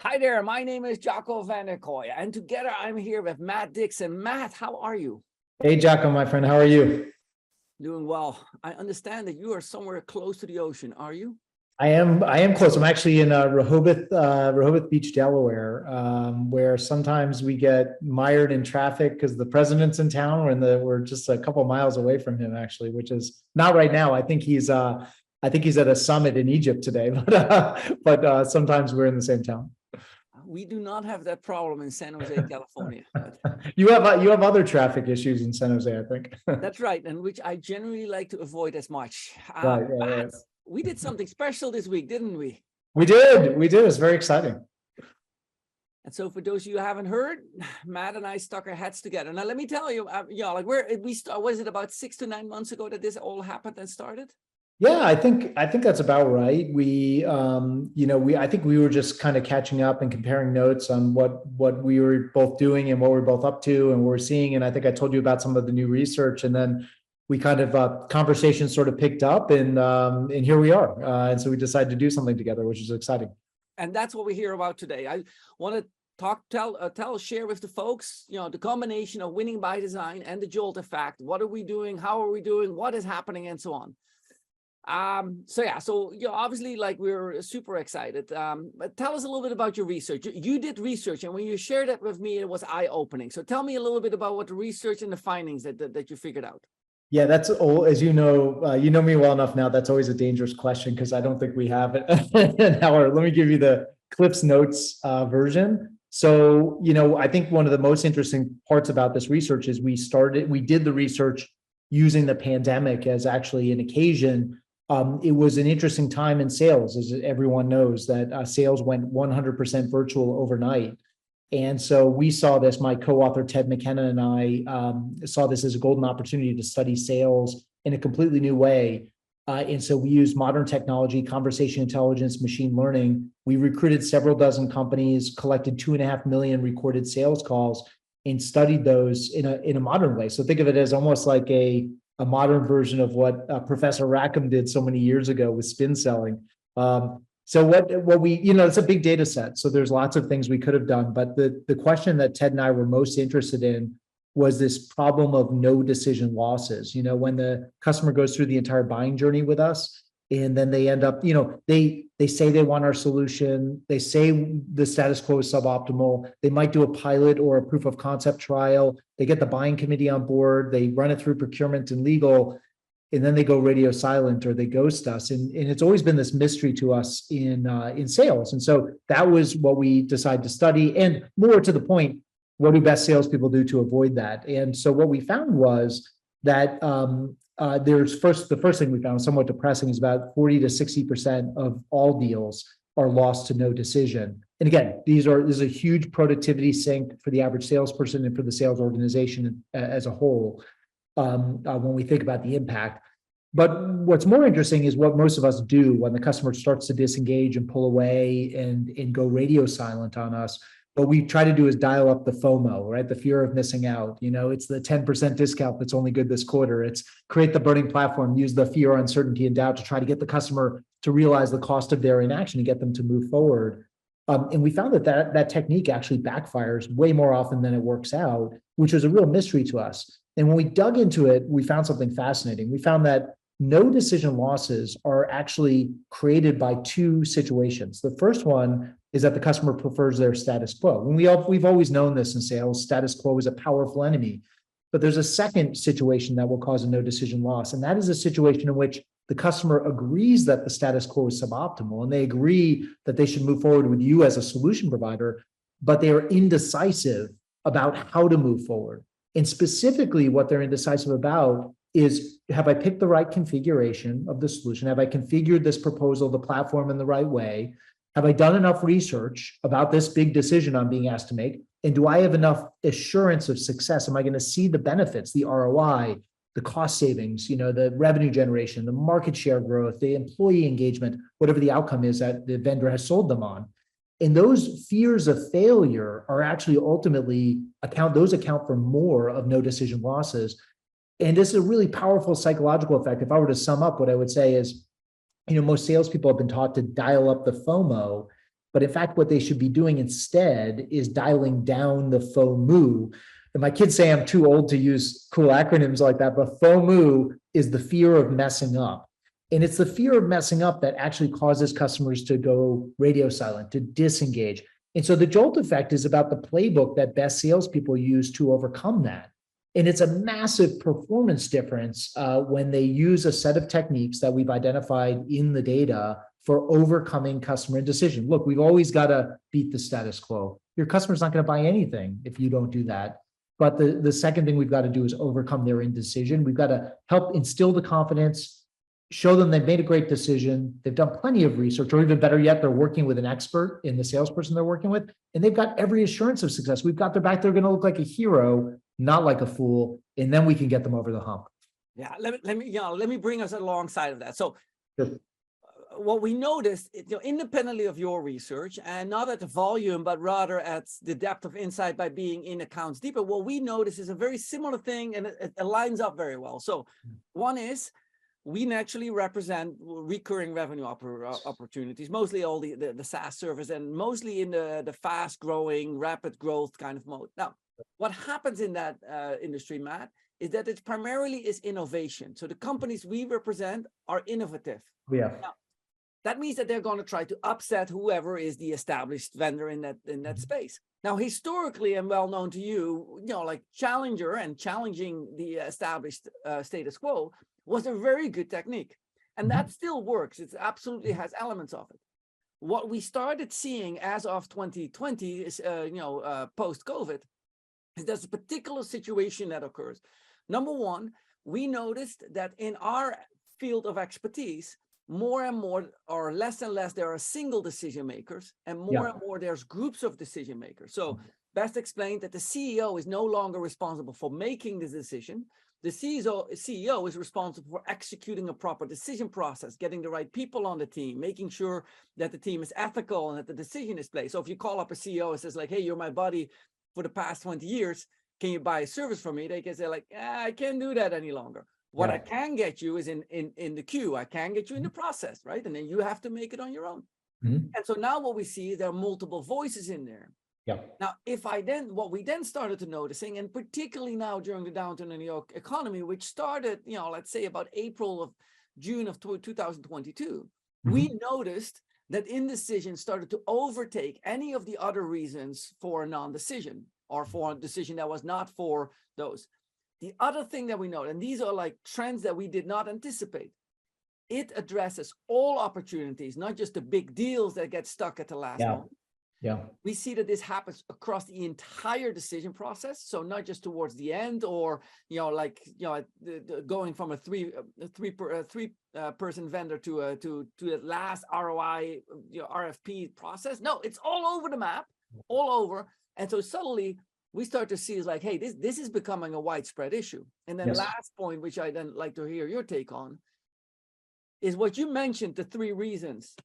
Hi there, my name is Jacco van der Kooij, and together I'm here with Matt Dixon. Matt, how are you? Hey, Jacco, my friend, how are you? Doing well. I understand that you are somewhere close to the ocean, are you? I am close. I'm actually in Rehoboth Beach, Delaware, where sometimes we get mired in traffic because the president's in town. We're just a couple miles away from him, actually, which is not right now. I think he's at a summit in Egypt today, but sometimes we're in the same town. We do not have that problem in San Jose, California. You have other traffic issues in San Jose, I think. That's right, and which I generally like to avoid as much. Right. Matt, we did something special this week, didn't we? We did. It's very exciting. And so, for those of you who haven't heard, Matt and I stuck our heads together. Now, let me tell you, was it about 6 to 9 months ago that this all happened and started? Yeah, I think that's about right. I think we were just kind of catching up and comparing notes on what we were both doing and what we're both up to and what we're seeing. And I think I told you about some of the new research, and then we kind of conversation sort of picked up, and here we are. And so we decided to do something together, which is exciting. And that's what we hear about today. I want to share with the folks, the combination of winning by design and the JOLT effect. What are we doing? How are we doing? What is happening? And so on. So obviously, like, we're super excited. But tell us a little bit about your research. You did research, and when you shared it with me, it was eye-opening. So tell me a little bit about what the research and the findings that you figured out. Yeah, that's all. As you know me well enough now. That's always a dangerous question because I don't think we have it. Let me give you the Cliff's Notes version. So, I think one of the most interesting parts about this research is we did the research using the pandemic as actually an occasion. It was an interesting time in sales, as everyone knows, that sales went 100% virtual overnight. And so we saw this, my co-author, Ted McKenna, and I saw this as a golden opportunity to study sales in a completely new way. And so we used modern technology, conversation intelligence, machine learning. We recruited several dozen companies, collected 2.5 million recorded sales calls, and studied those in a modern way. So think of it as almost like a modern version of what Professor Rackham did so many years ago with spin selling. So what we, it's a big data set. So there's lots of things we could have done. But the question that Ted and I were most interested in was this problem of no decision losses. When the customer goes through the entire buying journey with us, and then they end up, they say they want our solution. They say the status quo is suboptimal. They might do a pilot or a proof of concept trial. They get the buying committee on board. They run it through procurement and legal, and then they go radio silent or they ghost us. And it's always been this mystery to us in sales. And so that was what we decided to study. And more to the point, what do best salespeople do to avoid that? And so what we found was that the first thing we found, somewhat depressing, is about 40 to 60% of all deals are lost to no decision. And again, this is a huge productivity sink for the average salesperson and for the sales organization as a whole, when we think about the impact. But what's more interesting is what most of us do when the customer starts to disengage and pull away and go radio silent on us. What we try to do is dial up the FOMO, right? The fear of missing out. It's the 10% discount that's only good this quarter. It's create the burning platform, use the fear, uncertainty, and doubt to try to get the customer to realize the cost of their inaction and get them to move forward. And we found that technique actually backfires way more often than it works out, which was a real mystery to us. And when we dug into it, we found something fascinating. We found that no decision losses are actually created by two situations. The first one is that the customer prefers their status quo. And we've always known this in sales. Status quo is a powerful enemy. But there's a second situation that will cause a no decision loss. And that is a situation in which the customer agrees that the status quo is suboptimal, and they agree that they should move forward with you as a solution provider, but they are indecisive about how to move forward. And specifically, what they're indecisive about is, have I picked the right configuration of the solution? Have I configured this proposal, the platform, in the right way? Have I done enough research about this big decision I'm being asked to make? And do I have enough assurance of success? Am I going to see the benefits, the ROI, the cost savings, the revenue generation, the market share growth, the employee engagement, whatever the outcome is that the vendor has sold them on? And those fears of failure are actually ultimately account for more of no decision losses. And this is a really powerful psychological effect. If I were to sum up, what I would say is, most salespeople have been taught to dial up the FOMO. But in fact, what they should be doing instead is dialing down the FOMO. And my kids say I'm too old to use cool acronyms like that, but FOMO is the fear of messing up. And it's the fear of messing up that actually causes customers to go radio silent, to disengage. And so the JOLT effect is about the playbook that best salespeople use to overcome that. And it's a massive performance difference when they use a set of techniques that we've identified in the data for overcoming customer indecision. Look, we've always got to beat the status quo. Your customer's not going to buy anything if you don't do that. But the second thing we've got to do is overcome their indecision. We've got to help instill the confidence, show them they've made a great decision. They've done plenty of research, or even better yet, they're working with an expert in the salesperson they're working with, and they've got every assurance of success. We've got their back. They're going to look like a hero, not like a fool, and then we can get them over the hump. Yeah, let me bring us alongside of that. So Sure. What we noticed, independently of your research, and not at the volume, but rather at the depth of insight by being in accounts deeper, what we notice is a very similar thing, and it lines up very well. So one is, we naturally represent recurring revenue opportunities, mostly all the SaaS service, and mostly in the fast growing, rapid growth kind of mode. Now, what happens in that industry, Matt, is that it primarily is innovation. So the companies we represent are innovative. Yeah. Now, that means that they're going to try to upset whoever is the established vendor in that space. Now, historically, and well known to you, like Challenger and challenging the established status quo was a very good technique. And that still works. It absolutely has elements of it. What we started seeing as of 2020 is, post-COVID, is there's a particular situation that occurs. Number one, we noticed that in our field of expertise, more and more, or less and less, there are single decision makers, and more and more there's groups of decision makers. So best explained that the CEO is no longer responsible for making the decision. The CEO is responsible for executing a proper decision process, getting the right people on the team, making sure that the team is ethical and that the decision is placed. So if you call up a CEO and says like, hey, you're my buddy for the past 20 years, can you buy a service from me? They can say like, I can't do that any longer. What I can get you is in the queue. I can get you in the process, right? And then you have to make it on your own. And so now what we see is there are multiple voices in there. Now, what we then started to noticing, and particularly now during the downturn in the economy, which started, let's say about June of 2022, we noticed that indecision started to overtake any of the other reasons for a non-decision or for a decision that was not for those. The other thing that we know, and these are like trends that we did not anticipate, it addresses all opportunities, not just the big deals that get stuck at the last moment. We see that this happens across the entire decision process. So not just towards the end, or going from a three person vendor to the last ROI RFP process. No, it's all over the map, all over. And so suddenly we start to see is like, hey, this is becoming a widespread issue. And then last point, which I then like to hear your take on, is what you mentioned, the 3 reasons.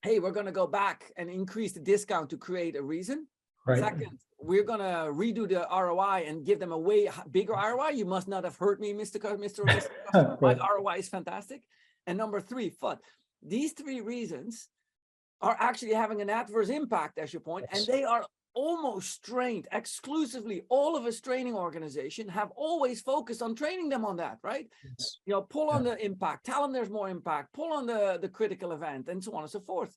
Hey, we're going to go back and increase the discount to create a reason. Second, we're going to redo the ROI and give them a way bigger ROI. You must not have heard me, Mr. or Mr. Customer. My ROI is fantastic. And number 3, FUD. These 3 reasons are actually having an adverse impact, as you point, and they are almost strained exclusively. All of us training organization have always focused on training them on that, right? Pull on the impact, tell them there's more impact, pull on the critical event, and so on and so forth.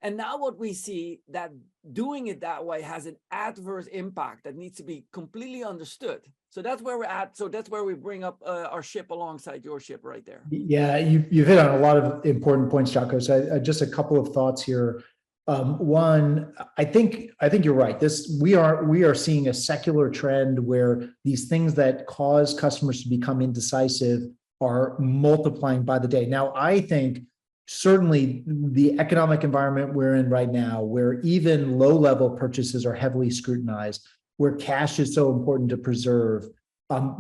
And now what we see, that doing it that way has an adverse impact that needs to be completely understood. So that's where we're at. So that's where we bring up our ship alongside your ship right there. Yeah, you've hit on a lot of important points, Jacco. So just a couple of thoughts here. One, I think you're right. We are seeing a secular trend where these things that cause customers to become indecisive are multiplying by the day. Now, I think certainly the economic environment we're in right now, where even low-level purchases are heavily scrutinized, where cash is so important to preserve,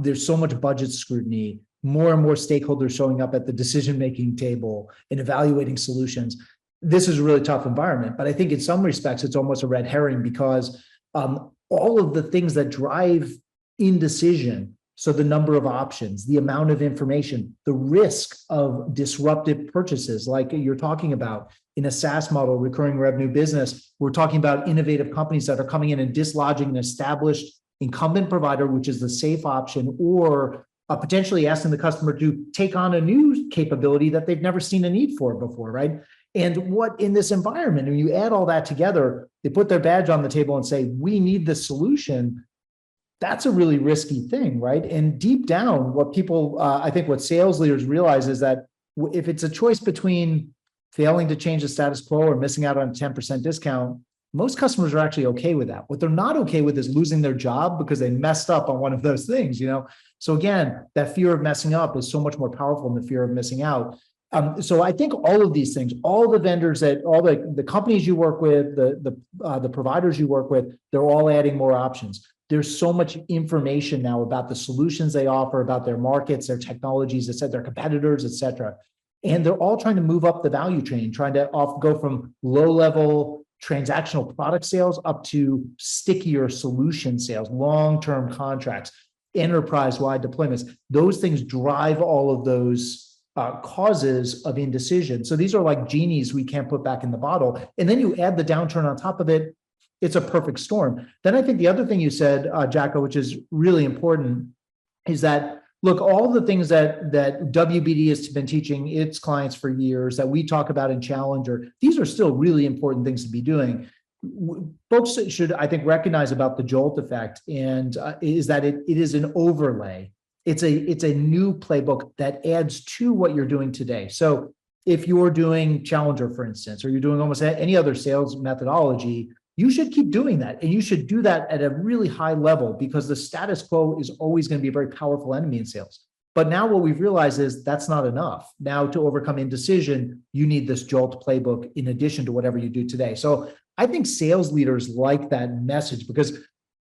there's so much budget scrutiny, more and more stakeholders showing up at the decision-making table and evaluating solutions. This is a really tough environment, but I think in some respects, it's almost a red herring, because all of the things that drive indecision, so the number of options, the amount of information, the risk of disruptive purchases like you're talking about, in a SaaS model, recurring revenue business, we're talking about innovative companies that are coming in and dislodging an established incumbent provider, which is the safe option, or potentially asking the customer to take on a new capability that they've never seen a need for before, right? And what in this environment, when you add all that together, they put their badge on the table and say, we need this solution. That's a really risky thing, right? And deep down, what people, I think what sales leaders realize is that if it's a choice between failing to change the status quo or missing out on a 10% discount, most customers are actually okay with that. What they're not okay with is losing their job because they messed up on one of those things, you know? So again, that fear of messing up is so much more powerful than the fear of missing out. So I think all of these things, all the vendors that, all the companies you work with, the providers you work with, they're all adding more options. There's so much information now about the solutions they offer, about their markets, their technologies, et cetera, their competitors, et cetera. And they're all trying to move up the value chain, trying to go from low-level transactional product sales up to stickier solution sales, long-term contracts, enterprise-wide deployments. Those things drive all of those causes of indecision. So these are like genies we can't put back in the bottle. And then you add the downturn on top of it, it's a perfect storm. Then I think the other thing you said, Jacco, which is really important, is that, look, all the things that WBD has been teaching its clients for years, that we talk about in Challenger, these are still really important things to be doing. Folks should, I think, recognize about the JOLT effect, and is that it is an overlay. It's a new playbook that adds to what you're doing today. So if you're doing Challenger, for instance, or you're doing almost any other sales methodology, you should keep doing that. And you should do that at a really high level, because the status quo is always going to be a very powerful enemy in sales. But now what we've realized is that's not enough. Now, to overcome indecision, you need this JOLT playbook in addition to whatever you do today. So I think sales leaders like that message, because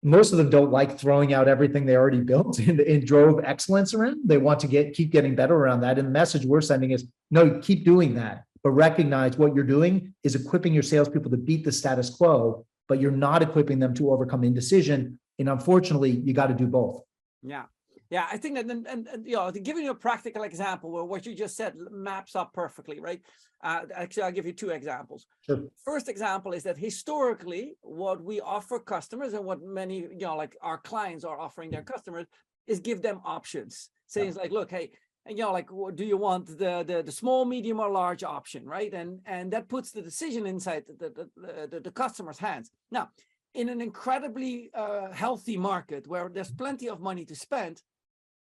most of them don't like throwing out everything they already built and drove excellence around. They want to keep getting better around that. And the message we're sending is, no, keep doing that, but recognize what you're doing is equipping your salespeople to beat the status quo, but you're not equipping them to overcome indecision. And unfortunately, you got to do both. Yeah. Yeah, I think that, and you know, to give you a practical example where what you just said maps up perfectly, right? Actually, I'll give you two examples. Sure. First example is that historically, what we offer customers and what many, you know, like our clients are offering their customers is give them options. Saying it's like, look, hey, you know, like, do you want the small, medium, or large option, right? And that puts the decision inside the customer's hands. Now, in an incredibly healthy market where there's plenty of money to spend,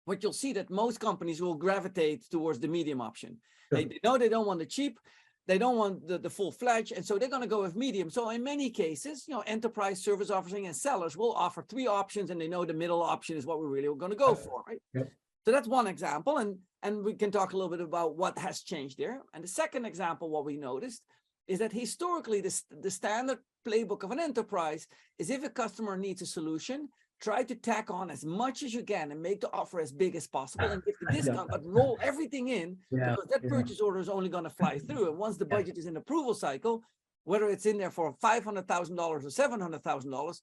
what you'll see that most companies will gravitate towards the medium option. Sure. They know they don't want the cheap, they don't want the full-fledged, and so they're going to go with medium. So in many cases, you know, enterprise service offering and sellers will offer three options, and they know the middle option is what we're really going to go for, right? Yep. So that's one example, and we can talk a little bit about what has changed there. And the second example, what we noticed is that historically, the standard playbook of an enterprise is, if a customer needs a solution, try to tack on as much as you can and make the offer as big as possible and give the discount, but roll everything in, because that purchase order is only going to fly through. And once the budget is in approval cycle, whether it's in there for $500,000 or $700,000,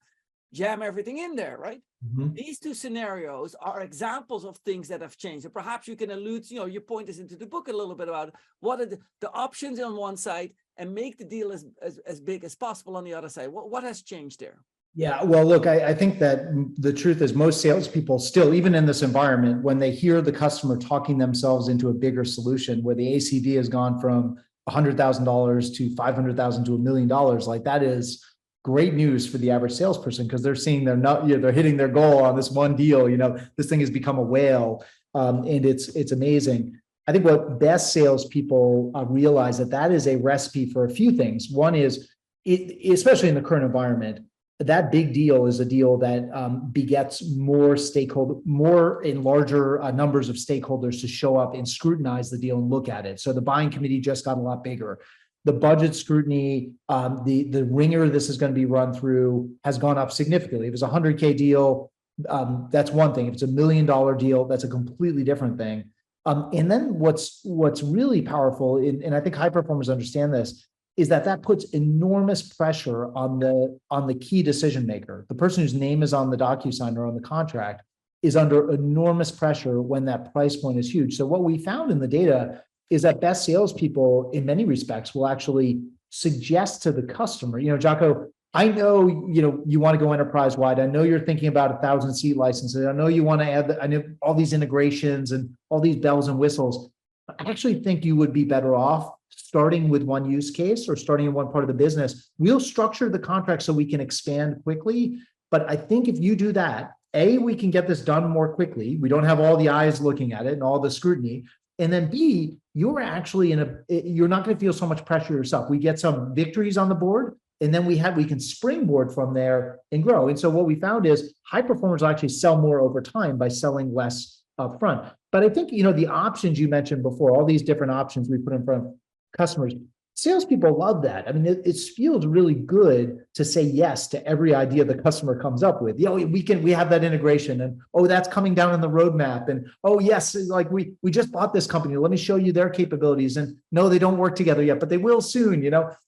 jam everything in there, right? Mm-hmm. These two scenarios are examples of things that have changed. And perhaps you can allude, you know, you point us into the book a little bit about what are the options on one side and make the deal as big as possible on the other side. What has changed there? Yeah, well, look, I think that the truth is most salespeople still, even in this environment, when they hear the customer talking themselves into a bigger solution where the ACV has gone from $100,000 to $500,000 to $1 million, like that is great news for the average salesperson, because they're seeing they're hitting their goal on this one deal. You know, this thing has become a whale, and it's amazing. I think what best salespeople realize that is a recipe for a few things. One is, especially in the current environment, that big deal is a deal that begets more and larger numbers of stakeholders to show up and scrutinize the deal and look at it. So the buying committee just got a lot bigger. The budget scrutiny, the ringer this is going to be run through has gone up significantly. If it's a $100K deal, that's one thing. If it's $1 million deal, that's a completely different thing. And then what's really powerful, and I think high performers understand this, is that puts enormous pressure on the key decision maker. The person whose name is on the DocuSign or on the contract is under enormous pressure when that price point is huge. So what we found in the data is that best salespeople in many respects will actually suggest to the customer, Jacco, I know, you want to go enterprise wide. I know you're thinking about 1,000 seat licenses. I know you want to add, I know all these integrations and all these bells and whistles. I actually think you would be better off starting with one use case or starting in one part of the business. We'll structure the contract so we can expand quickly. But I think if you do that, A, we can get this done more quickly. We don't have all the eyes looking at it and all the scrutiny. And then B, you're actually you're not going to feel so much pressure yourself. We get some victories on the board, and then we can springboard from there and grow. And so what we found is high performers actually sell more over time by selling less upfront. But I think, the options you mentioned before, all these different options we put in front of customers, salespeople love that. I mean, it feels really good to say yes to every idea the customer comes up with. We have that integration, and that's coming down in the roadmap, and yes, like we just bought this company. Let me show you their capabilities. And no, they don't work together yet, but they will soon.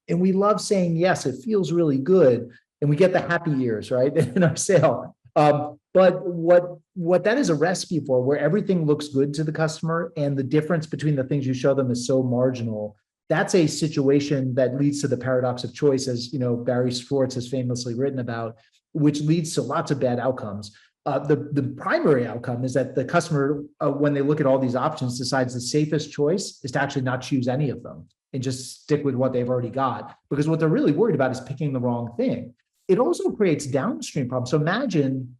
And we love saying yes. It feels really good, and we get the happy ears, right, in our sale. But what that is a recipe for, where everything looks good to the customer, and the difference between the things you show them is so marginal. That's a situation that leads to the paradox of choice, as Barry Schwartz has famously written about, which leads to lots of bad outcomes. The primary outcome is that the customer, when they look at all these options, decides the safest choice is to actually not choose any of them and just stick with what they've already got, because what they're really worried about is picking the wrong thing. It also creates downstream problems. So imagine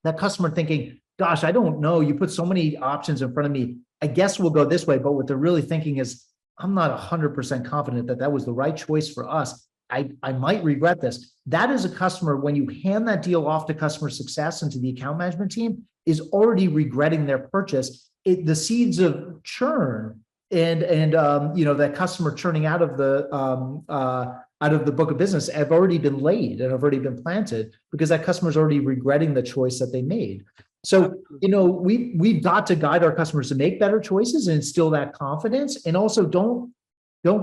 that customer thinking, gosh, I don't know, you put so many options in front of me, I guess we'll go this way. But what they're really thinking is, I'm not 100% confident that was the right choice for us. I might regret this. That is a customer, when you hand that deal off to customer success and to the account management team, is already regretting their purchase. The seeds of churn and that customer churning out of the book of business have already been laid and have already been planted, because that customer is already regretting the choice that they made. So, we've got to guide our customers to make better choices and instill that confidence. And also don't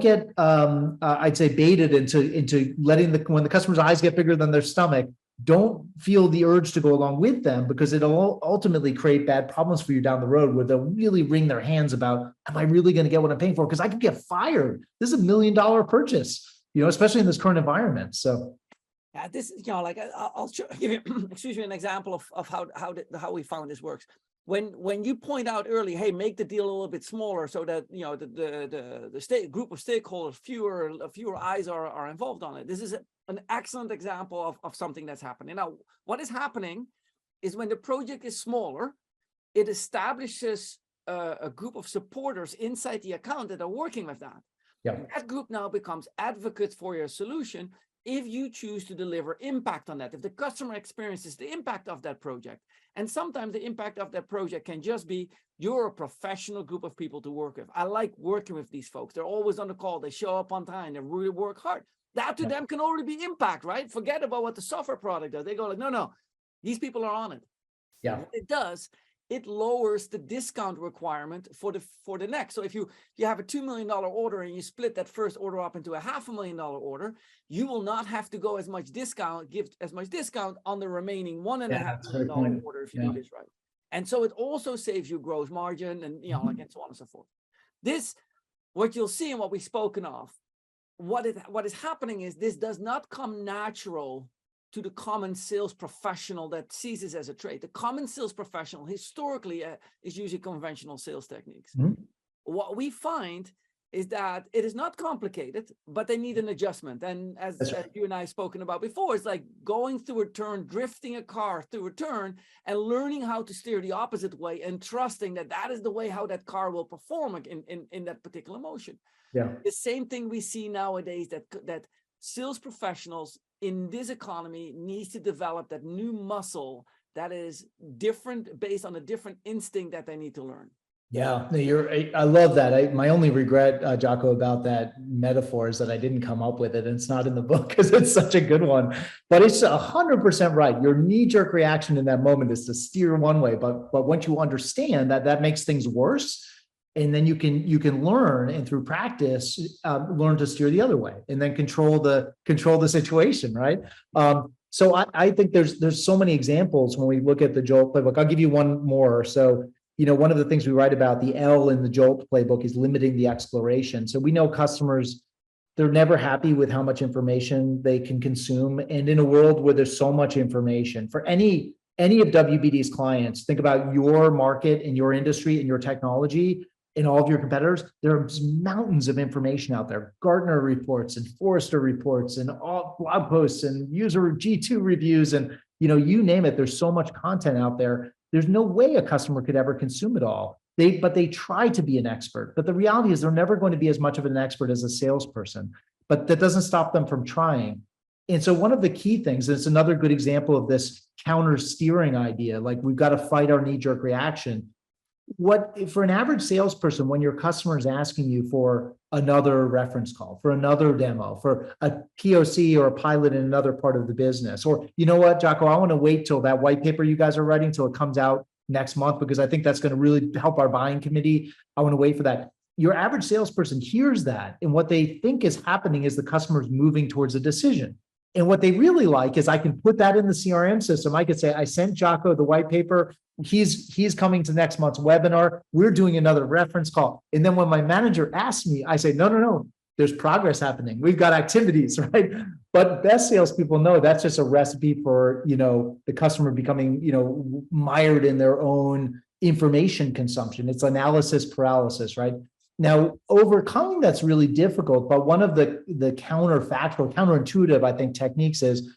get, I'd say, baited into letting when the customer's eyes get bigger than their stomach, don't feel the urge to go along with them, because it'll ultimately create bad problems for you down the road, where they'll really wring their hands about, am I really going to get what I'm paying for? Because I could get fired. This is $1 million purchase, especially in this current environment. So. Yeah, this is, I'll give you, excuse me, an example of how we found this works. When you point out early, hey, make the deal a little bit smaller so that the group of stakeholders, fewer eyes are involved on it. This is an excellent example of something that's happening. Now, what is happening is, when the project is smaller, it establishes a group of supporters inside the account that are working with that. Yeah. That group now becomes advocates for your solution if you choose to deliver impact on that, if the customer experiences the impact of that project. And sometimes the impact of that project can just be, you're a professional group of people to work with. I like working with these folks. They're always on the call. They show up on time. They really work hard. That to them can already be impact, right? Forget about what the software product does. They go like, no, these people are on it. Yeah. What it does, it lowers the discount requirement for the next. So if you have a $2 million order and you split that first order up into a $500,000 order, you will not have to go give as much discount on the remaining $1.5 million order if you do this right. And so it also saves you gross margin and and so on and so forth. This, what you'll see and what we've spoken of, what is happening is, this does not come natural to the common sales professional that sees this as a trade. The common sales professional historically is using conventional sales techniques. Mm-hmm. What we find is that it is not complicated, but they need an adjustment. And as you and I have spoken about before, it's like going through a turn, drifting a car through a turn, and learning how to steer the opposite way, and trusting that is the way how that car will perform in that particular motion. Yeah. The same thing we see nowadays, that sales professionals in this economy needs to develop that new muscle that is different, based on a different instinct that they need to learn. Yeah, I love that. My only regret, Jacco, about that metaphor is that I didn't come up with it, and it's not in the book because it's such a good one. But it's 100% right. Your knee-jerk reaction in that moment is to steer one way, but once you understand that makes things worse, and then you can learn, and through practice, learn to steer the other way, and then control the situation, right? So I think there's so many examples when we look at the JOLT playbook. I'll give you one more. So one of the things we write about, the L in the JOLT playbook, is limiting the exploration. So we know customers, they're never happy with how much information they can consume. And in a world where there's so much information, for any of WBD's clients, think about your market and your industry and your technology and all of your competitors. There are mountains of information out there, Gartner reports and Forrester reports and all blog posts and user G2 reviews and, you name it. There's so much content out there. There's no way a customer could ever consume it all. But they try to be an expert. But the reality is they're never going to be as much of an expert as a salesperson. But that doesn't stop them from trying. And so one of the key things, and it's another good example of this counter-steering idea, like we've got to fight our knee-jerk reaction. What for an average salesperson, when your customer is asking you for another reference call, for another demo, for a POC or a pilot in another part of the business, or you know what, Jacco, I want to wait till that white paper you guys are writing till it comes out next month, because I think that's going to really help our buying committee. I want to wait for that. Your average salesperson hears that, and what they think is happening is the customer's moving towards a decision. And what they really like is I can put that in the CRM system. I could say, I sent Jacco the white paper. He's coming to next month's webinar. We're doing another reference call. And then when my manager asks me, I say, no. There's progress happening. We've got activities, right? But best salespeople know that's just a recipe for, the customer becoming, mired in their own information consumption. It's analysis paralysis, right? Now, overcoming that's really difficult, but one of the counterfactual, counterintuitive, I think, techniques is,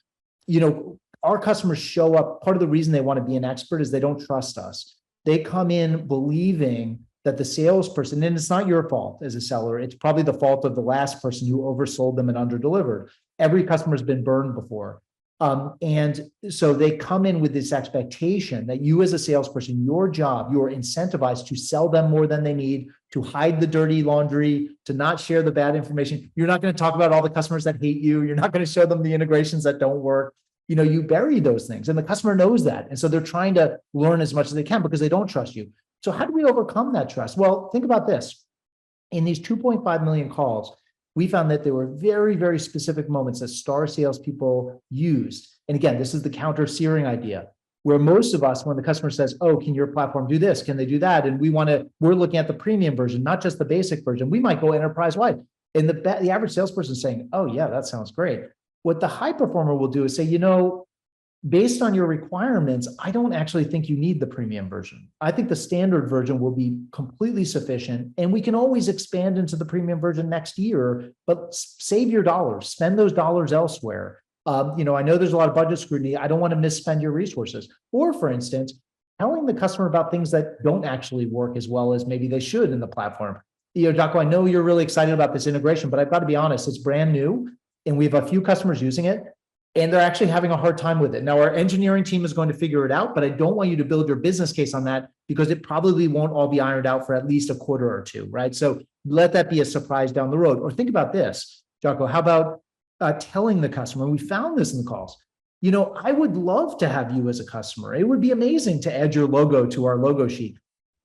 our customers show up. Part of the reason they want to be an expert is they don't trust us. They come in believing that the salesperson, and it's not your fault as a seller, it's probably the fault of the last person who oversold them and underdelivered. Every customer has been burned before. And so they come in with this expectation that you as a salesperson, your job, you are incentivized to sell them more than they need, to hide the dirty laundry, to not share the bad information. You're not going to talk about all the customers that hate you. You're not going to show them the integrations that don't work. You bury those things, and the customer knows that. And so they're trying to learn as much as they can because they don't trust you. So how do we overcome that trust? Well, think about this. In these 2.5 million calls, we found that there were very, very specific moments that star salespeople used. And again, this is the counter-steering idea, where most of us, when the customer says, oh, can your platform do this? Can they do that? And we're looking at the premium version, not just the basic version. We might go enterprise-wide. And the average salesperson is saying, oh yeah, that sounds great. What the high performer will do is say, based on your requirements, I don't actually think you need the premium version. I think the standard version will be completely sufficient, and we can always expand into the premium version next year, but save your dollars, spend those dollars elsewhere. I know there's a lot of budget scrutiny. I don't want to misspend your resources. Or for instance, telling the customer about things that don't actually work as well as maybe they should in the platform. Jacco, I know you're really excited about this integration, but I've got to be honest, it's brand new and we have a few customers using it, and they're actually having a hard time with it. Now, our engineering team is going to figure it out, but I don't want you to build your business case on that because it probably won't all be ironed out for at least a quarter or two, right? So let that be a surprise down the road. Or think about this, Jacco, how about telling the customer, we found this in the calls, I would love to have you as a customer. It would be amazing to add your logo to our logo sheet.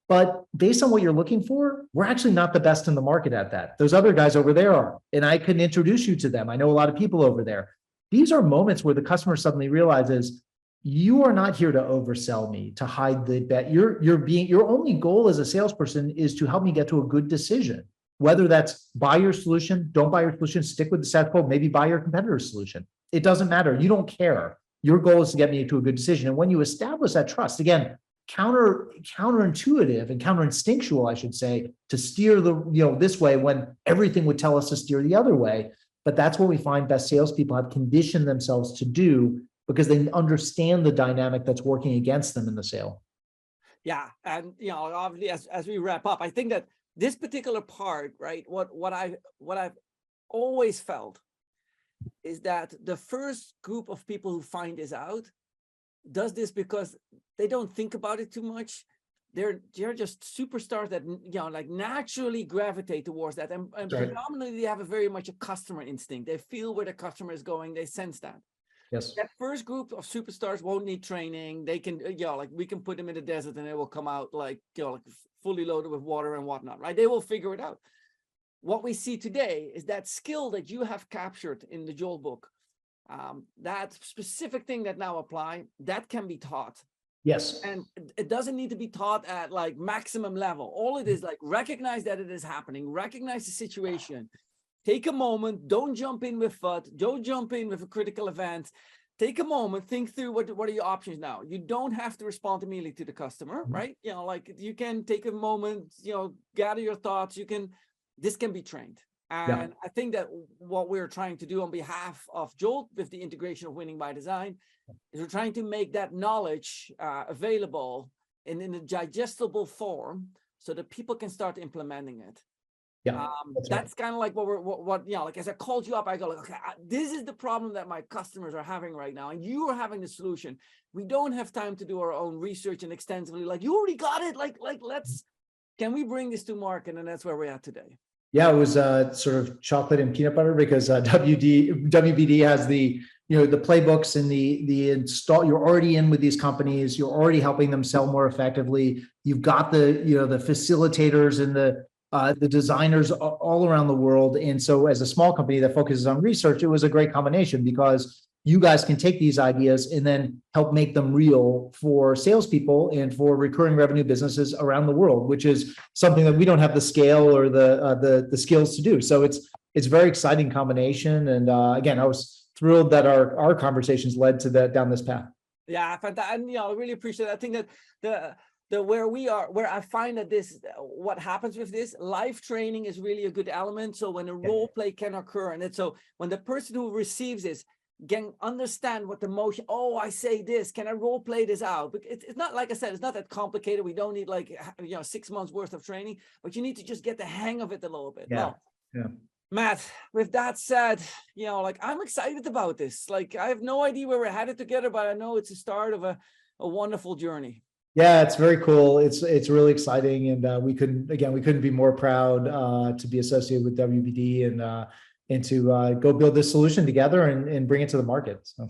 But based on what you're looking for, we're actually not the best in the market at that. Those other guys over there are, and I can introduce you to them. I know a lot of people over there. These are moments where the customer suddenly realizes you are not here to oversell me, to hide the bet. Your only goal as a salesperson is to help me get to a good decision. Whether that's buy your solution, don't buy your solution, stick with the status quo, maybe buy your competitor's solution. It doesn't matter. You don't care. Your goal is to get me to a good decision. And when you establish that trust, again, counterintuitive and counterinstinctual, I should say, to steer this way when everything would tell us to steer the other way. But that's what we find best salespeople have conditioned themselves to do because they understand the dynamic that's working against them in the sale. Yeah, and obviously, as we wrap up, I think that this particular part, right? What I've always felt is that the first group of people who find this out does this because they don't think about it too much. They're just superstars that naturally gravitate towards that, and right. Predominantly they have a very much a customer instinct. They feel where the customer is going. They sense that. Yes. That first group of superstars won't need training. They can, we can put them in the desert and they will come out fully loaded with water and whatnot, right? They will figure it out. What we see today is that skill that you have captured in the JOLT book, that specific thing that now apply, that can be taught. Yes. And it doesn't need to be taught at like maximum level. All it is like recognize that it is happening, recognize the situation, take a moment, don't jump in with FUD, don't jump in with a critical event. Take a moment, think through what are your options now. You don't have to respond immediately to the customer, right? You know, like you can take a moment, you know, gather your thoughts. This can be trained. And I think that what we're trying to do on behalf of JOLT with the integration of winning by design is we're trying to make that knowledge available in a digestible form so that people can start implementing it. Yeah, that's kind of like what you know, like as I called you up, I go like, okay, this is the problem that my customers are having right now, and you are having the solution. We don't have time to do our own research and extensively. Like, you already got it. Like can we bring this to market? And that's where we're at today. Yeah, it was sort of chocolate and peanut butter because WBD has the, you know, the playbooks and the install. You're already in with these companies. You're already helping them sell more effectively. You've got the, you know, the facilitators and the designers all around the world. And so as a small company that focuses on research, it was a great combination because you guys can take these ideas and then help make them real for salespeople and for recurring revenue businesses around the world, which is something that we don't have the scale or the skills to do. So it's a very exciting combination. And again, I was thrilled that our conversations led to that down this path. Yeah, fantastic. And you know, I really appreciate it. I think that where I find that what happens with this live training is really a good element. So when a role play can occur, and it's so when the person who receives this can understand what the motion, oh, I say this, can I role play this out? But it's not, like I said, it's not that complicated. We don't need like, you know, 6 months worth of training, but you need to just get the hang of it a little bit. Yeah. Well, Matt, with that said, you know, like I'm excited about this. Like I have no idea where we're headed together, but I know it's a start of a wonderful journey. Yeah, it's very cool. It's really exciting, and we couldn't be more proud to be associated with WBD and to go build this solution together and bring it to the market. So.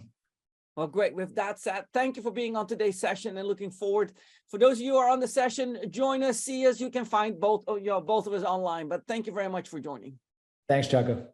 Well, great. With that said, thank you for being on today's session and looking forward. For those of you who are on the session, join us, see us. You can find both of us online. But thank you very much for joining. Thanks, Jacco.